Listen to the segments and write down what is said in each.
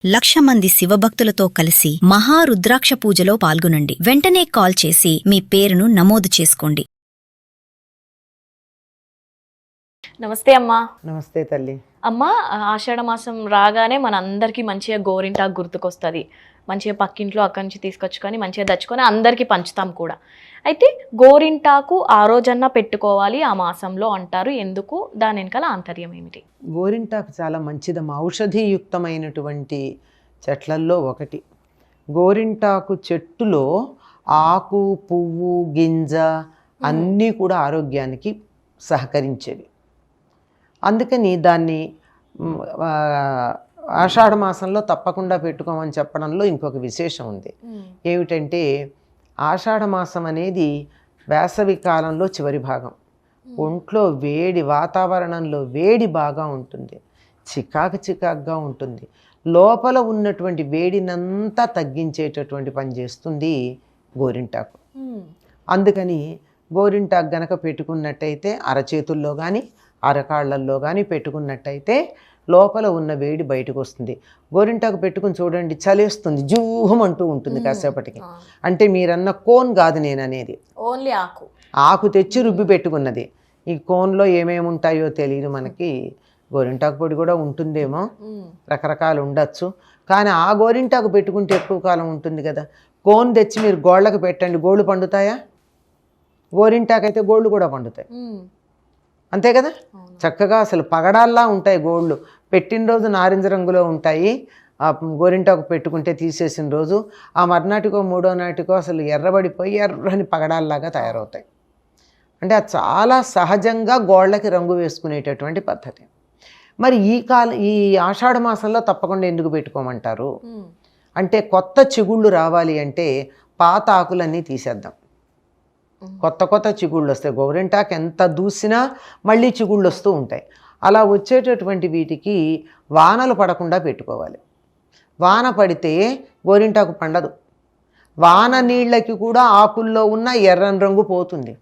1,00,000 మంది శివభక్తులతో కలిసి మహారుద్రాక్ష పూజలో పాల్గొనండి. వెంటనే కాల్ చేసి మీ పేరును నమోదు చేసుకోండి. నమస్తే అమ్మా. నమస్తే తల్లి. అమ్మా, ఆషాఢ మాసం రాగానే మనందరికీ మంచిగా గోరింటాకు గుర్తుకొస్తుంది. మంచిగా పక్కింట్లో అక్కడి నుంచి తీసుకొచ్చుకొని మంచిగా దచ్చుకొని అందరికీ పంచుతాం కూడా. అయితే గోరింటాకు ఆ రోజన్నా పెట్టుకోవాలి ఆ మాసంలో అంటారు. ఎందుకు? దాని వెనకాల ఆంతర్యం ఏమిటి? గోరింటాకు చాలా మంచిదమ్మా, ఔషధియుక్తమైనటువంటి చెట్లల్లో ఒకటి. గోరింటాకు చెట్టులో ఆకు, పువ్వు, గింజ అన్నీ కూడా ఆరోగ్యానికి సహకరించేవి. అందుకని దాన్ని ఆషాఢ మాసంలో తప్పకుండా పెట్టుకోమని చెప్పడంలో ఇంకొక విశేషం ఉంది. ఏమిటంటే ఆషాఢ మాసం అనేది వేసవి కాలంలో చివరి భాగం. ఒంట్లో వేడి, వాతావరణంలో వేడి బాగా ఉంటుంది, చికాకుగా ఉంటుంది. లోపల ఉన్నటువంటి వేడినంతా తగ్గించేటటువంటి పని చేస్తుంది గోరింటాకు. అందుకని గోరింటాకు గనక పెట్టుకున్నట్టయితే అరచేతుల్లో కానీ అరకాళ్ళల్లో కానీ పెట్టుకున్నట్టయితే లోపల ఉన్న వేడి బయటకు వస్తుంది. గోరింటాకు పెట్టుకుని చూడండి, చలేస్తుంది, జూహమంటూ ఉంటుంది కాసేపటికి. అంటే మీరన్న కోన్ కాదు నేను అనేది, ఓన్లీ ఆకు. ఆకు తెచ్చి రుబ్బి పెట్టుకున్నది. ఈ కోన్లో ఏమేమి ఉంటాయో తెలియదు మనకి. గోరింటాకు పొడి కూడా ఉంటుందేమో, రకరకాలు ఉండొచ్చు. కానీ ఆ గోరింటాకు పెట్టుకుంటే ఎక్కువ కాలం ఉంటుంది కదా. కోన్ తెచ్చి మీరు గోళ్ళకు పెట్టండి, గోళ్ళు పండుతాయా? గోరింటాకు అయితే గోళ్ళు కూడా పండుతాయి, అంతే కదా. చక్కగా అసలు పగడాల్లా ఉంటాయి గోళ్ళు. పెట్టిన రోజు నారింజ రంగులో ఉంటాయి. ఆ గోరింటాకు పెట్టుకుంటే తీసేసిన రోజు ఆ మర్నాటికో మూడో నాటికో అసలు ఎర్రబడిపోయి ఎర్రని పగడాల్లాగా తయారవుతాయి. అంటే అది చాలా సహజంగా గోళ్ళకి రంగు వేసుకునేటటువంటి పద్ధతి. మరి ఈ ఆషాఢ మాసంలో తప్పకుండా ఎందుకు పెట్టుకోమంటారు అంటే, కొత్త చిగుళ్ళు రావాలి అంటే పాత ఆకులన్నీ తీసేద్దాం, కొత్త చిగుళ్ళు వస్తాయి. గోరింటాకు ఎంత దూసినా మళ్ళీ చిగుళ్ళు వస్తూ ఉంటాయి. అలా వచ్చేటటువంటి వీటికి వానలు పడకుండా పెట్టుకోవాలి. వాన పడితే గోరింటాకు పండదు. వాన నీళ్ళకి కూడా ఆకుల్లో ఉన్న ఎర్రని రంగు పోతుంది.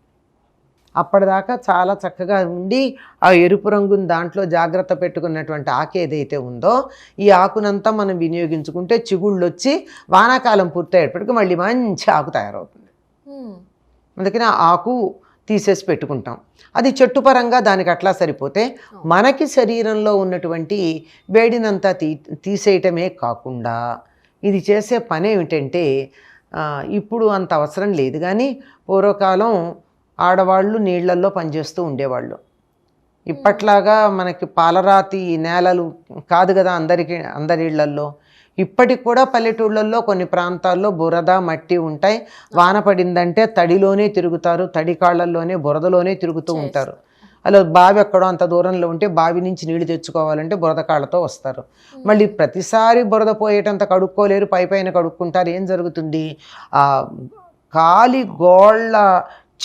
అప్పటిదాకా చాలా చక్కగా ఉండి ఆ ఎరుపు రంగుని దాంట్లో జాగ్రత్త పెట్టుకున్నటువంటి ఆకు ఏదైతే ఉందో ఈ ఆకునంతా మనం వినియోగించుకుంటే చిగుళ్ళు వచ్చి వానాకాలం పూర్తయ్యేటప్పటికి మళ్ళీ మంచి ఆకు తయారవుతుంది. అందుకని ఆ ఆకు తీసేసి పెట్టుకుంటాం. అది చెట్టు పరంగా దానికి అట్లా సరిపోతే మనకి శరీరంలో ఉన్నటువంటి వేడినంతా తీసేయటమే కాకుండా ఇది చేసే పని ఏమిటంటే, ఇప్పుడు అంత అవసరం లేదు కానీ పూర్వకాలం ఆడవాళ్ళు నీళ్లల్లో పనిచేస్తూ ఉండేవాళ్ళు. ఇప్పట్లాగా మనకి పాలరాతి నేలలు కాదు కదా అందరి ఇళ్లల్లో. ఇప్పటికి కూడా పల్లెటూళ్ళల్లో కొన్ని ప్రాంతాల్లో బురద, మట్టి ఉంటాయి. వాన పడిందంటే తడిలోనే తిరుగుతారు, తడి కాళ్ళల్లోనే బురదలోనే తిరుగుతూ ఉంటారు. అలా బావి ఎక్కడో అంత దూరంలో ఉంటే బావి నుంచి నీళ్లు తెచ్చుకోవాలంటే బురద కాళ్ళతో వస్తారు. మళ్ళీ ప్రతిసారి బురద పోయేటంత కడుక్కోలేరు, పైన కడుక్కుంటారు. ఏం జరుగుతుంది? ఆ కాలి గోళ్ళ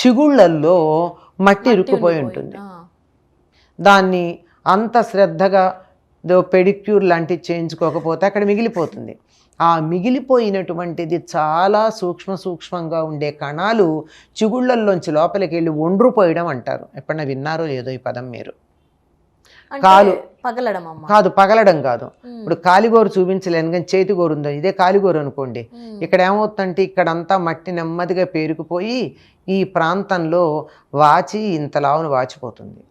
చిగుళ్ళల్లో మట్టి ఇరుక్కుపోయి ఉంటుంది. దాన్ని అంత శ్రద్ధగా పెడిక్యూర్ లాంటివి చేయించుకోకపోతే అక్కడ మిగిలిపోతుంది. ఆ మిగిలిపోయినటువంటిది చాలా సూక్ష్మంగా ఉండే కణాలు చిగుళ్ళల్లోంచి లోపలికి వెళ్ళి ఒండ్రుపోయడం అంటారు. ఎప్పుడన్నా విన్నారో లేదో ఈ పదం మీరు? కాలు పగలడం కాదు. ఇప్పుడు కాలిగోరు చూపించలేను కానీ చేతి గోరు ఉందో, ఇదే కాలిగోరు అనుకోండి. ఇక్కడ ఏమవుతుందంటే ఇక్కడంతా మట్టి నెమ్మదిగా పేరుకుపోయి ఈ ప్రాంతంలో వాచి ఇంతలావును వాచిపోతుంది.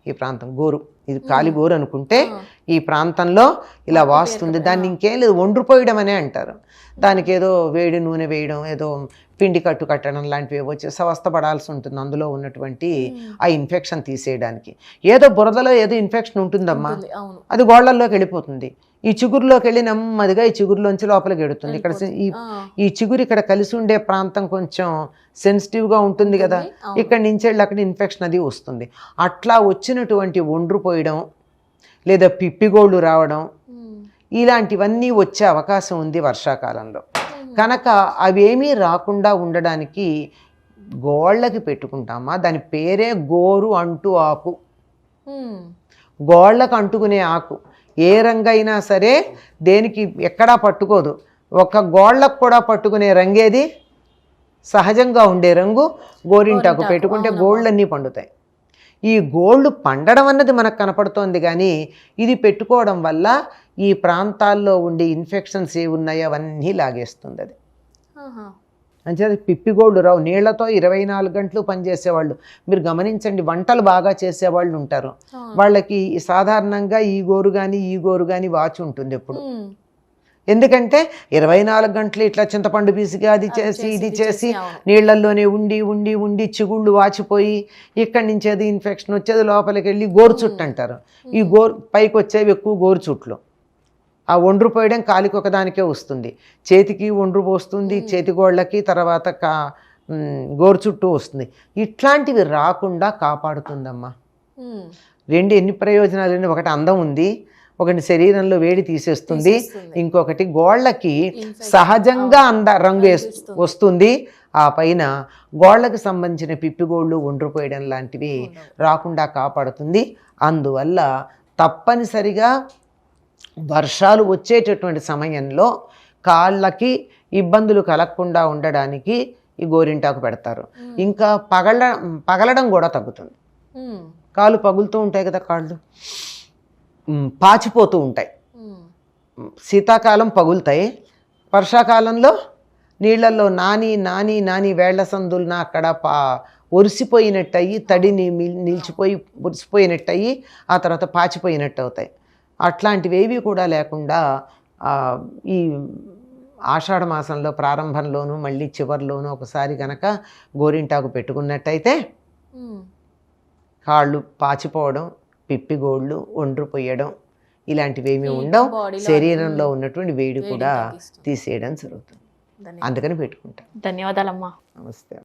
ఈ ప్రాంతం గోరు, ఇది కాలిగోరు అనుకుంటే ఈ ప్రాంతంలో ఇలా వాస్తుంది. దాన్ని ఇంకేం లేదు, ఒండ్రుపోయడం అనే అంటారు. దానికి ఏదో వేడి నూనె వేయడం, ఏదో పిండి కట్టడం లాంటివి వచ్చి అవస్థపడాల్సి ఉంటుంది అందులో ఉన్నటువంటి ఆ ఇన్ఫెక్షన్ తీసేయడానికి. ఏదో బురదలో ఏదో ఇన్ఫెక్షన్ ఉంటుందమ్మా, అది గోళ్లల్లోకి వెళ్ళిపోతుంది. ఈ చిగురులోకి వెళ్ళి నెమ్మదిగా ఈ చిగురులోంచి లోపలికి వెడుతుంది. ఇక్కడ ఈ చిగురు ఇక్కడ కలిసి ఉండే ప్రాంతం కొంచెం సెన్సిటివ్గా ఉంటుంది కదా, ఇక్కడి నుంచి వెళ్ళి అక్కడ ఇన్ఫెక్షన్ అది వస్తుంది. అట్లా వచ్చినటువంటి ఒండ్రుపోయడం లేదా పిప్పిగోళ్ళు రావడం ఇలాంటివన్నీ వచ్చే అవకాశం ఉంది వర్షాకాలంలో. కనుక అవేమీ రాకుండా ఉండడానికి గోళ్ళకి పెట్టుకుంటామా. దాని పేరే గోరు అంటు ఆకు. గోళ్ళకు అంటుకునే ఆకు ఏ రంగైనా సరే దేనికి ఎక్కడా పట్టుకోదు. ఒక గోళ్ళకు కూడా పట్టుకునే రంగేది, సహజంగా ఉండే రంగు గోరింటాకు పెట్టుకుంటే గోళ్ళన్నీ పండుతాయి. ఈ గోళ్ళు పండడం అన్నది మనకు కనపడుతోంది కానీ ఇది పెట్టుకోవడం వల్ల ఈ ప్రాంతాల్లో ఉండే ఇన్ఫెక్షన్స్ ఏ ఉన్నాయో అవన్నీ లాగేస్తుంది అది. అంటే పిప్పిగోళ్ళు రావు. నీళ్లతో 24 గంటలు పనిచేసేవాళ్ళు మీరు గమనించండి. వంటలు బాగా చేసేవాళ్ళు ఉంటారు, వాళ్ళకి సాధారణంగా ఈ గోరు కానీ వాచి ఉంటుంది ఎప్పుడు. ఎందుకంటే 24 గంటలు ఇట్లా చింతపండు పీసిగా అది చేసి ఇది చేసి నీళ్లల్లోనే ఉండి ఉండి ఉండి చిగుళ్ళు వాచిపోయి ఇక్కడి నుంచి అది ఇన్ఫెక్షన్ వచ్చేది లోపలికి వెళ్ళి గోరు చుట్టు అంటారు. ఈ పైకి వచ్చేవి ఎక్కువ గోరు చుట్లు. ఆ ఒండ్రు పోయడం కాలికి ఒకదానికే వస్తుంది, చేతికి ఒండ్రు పోస్తుంది, చేతిగోళ్ళకి, తర్వాత గోరు చుట్టూ వస్తుంది. ఇట్లాంటివి రాకుండా కాపాడుతుందమ్మా. ఎన్ని ప్రయోజనాలు. ఒకటి అందం ఉంది, ఒకటి శరీరంలో వేడి తీసేస్తుంది, ఇంకొకటి గోళ్ళకి సహజంగా రంగు వస్తుంది. ఆ పైన గోళ్ళకి సంబంధించిన పిప్పిగోళ్ళు ఒండ్రుపోయడం లాంటివి రాకుండా కాపాడుతుంది. అందువల్ల తప్పనిసరిగా వర్షాలు వచ్చేటటువంటి సమయంలో కాళ్ళకి ఇబ్బందులు కలగకుండా ఉండడానికి ఈ గోరింటాకు పెడతారు. ఇంకా పగలడం కూడా తగ్గుతుంది. కాళ్ళు పగులుతూ ఉంటాయి కదా, కాళ్ళు పాచిపోతూ ఉంటాయి. శీతాకాలం పగులుతాయి, వర్షాకాలంలో నీళ్లలో నాని నాని నాని వేళ్ల సందులన అక్కడ ఒరిసిపోయినట్టయి, తడిని నిలిచిపోయి ఒరిసిపోయినట్టయి, ఆ తర్వాత పాచిపోయినట్టు అవుతాయి. అట్లాంటివేవి కూడా లేకుండా ఈ ఆషాఢ మాసంలో ప్రారంభంలోనూ మళ్ళీ చివరిలోనూ ఒకసారి గనక గోరింటాకు పెట్టుకున్నట్టయితే కాళ్ళు పాచిపోవడం, పిప్పిగోళ్ళు ఒండ్రు పొయ్యడం ఇలాంటివేమీ ఉండవు. శరీరంలో ఉన్నటువంటి వేడి కూడా తీసేయడం జరుగుతుంది. అందుకని పెట్టుకుంటాం. ధన్యవాదాలమ్మా. నమస్తే.